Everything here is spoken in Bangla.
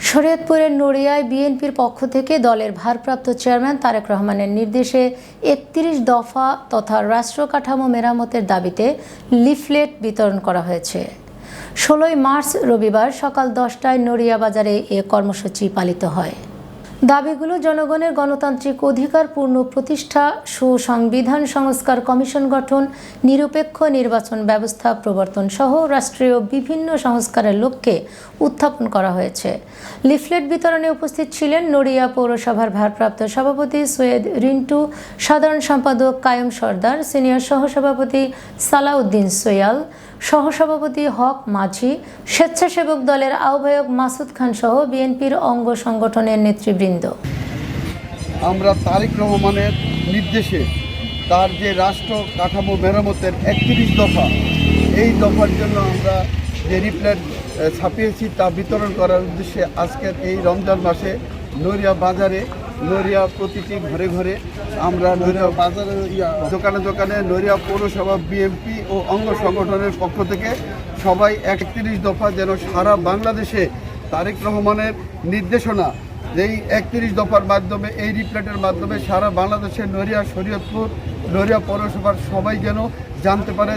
শরীয়তপুরের নড়িয়ায় বিএনপির পক্ষ থেকে দলের ভারপ্রাপ্ত চেয়ারম্যান তারেক রহমানের নির্দেশে ৩১ দফা তথা রাষ্ট্র কাঠামো মেরামতের দাবিতে লিফলেট বিতরণ করা হয়েছে। ১৬ মার্চ রবিবার সকাল ১০টায় নড়িয়া বাজারে এ কর্মসূচি পালিত হয়। দাবিগুলো জনগণের গণতান্ত্রিক অধিকার পূর্ণ প্রতিষ্ঠা, সুসংবিধান সংস্কার কমিশন গঠন, নিরপেক্ষ নির্বাচন ব্যবস্থা প্রবর্তন সহ রাষ্ট্রীয় বিভিন্ন সংস্কারের লক্ষ্যে উত্থাপন করা হয়েছে। লিফলেট বিতরণে উপস্থিত ছিলেন নড়িয়া পৌরসভার ভারপ্রাপ্ত সভাপতি সৈয়দ রিন্টু, সাধারণ সম্পাদক কায়ুম সরদার, সিনিয়র সহসভাপতি সালাউদ্দিন সোয়াল, সহসভাপতি হক মাঝি, স্বেচ্ছাসেবক দলের আহ্বায়ক মাসুদ খান সহ বিএনপির অঙ্গ সংগঠনের নেতৃবৃন্দ। আমরা তারেক রহমানের নির্দেশে তার যে রাষ্ট্র কাঠামো মেরামতের ৩১ দফা, এই দফার জন্য আমরা যে লিফলেট ছাপিয়েছি তা বিতরণ করার উদ্দেশ্যে আজকের এই রমজান মাসে নড়িয়া বাজারে, নড়িয়া প্রতিটি ঘরে ঘরে আমরা নড়িয়া বাজারে দোকানে দোকানে নড়িয়া পৌরসভা বিএনপি ও অঙ্গ সংগঠনের পক্ষ থেকে সবাই ৩১ দফা যেন সারা বাংলাদেশে তারেক রহমানের নির্দেশনা, এই ৩১ দফার মাধ্যমে, এই লিফলেটের মাধ্যমে সারা বাংলাদেশের নড়িয়া, শরীয়তপুর, নড়িয়া পৌরসভার সবাই যেন জানতে পারে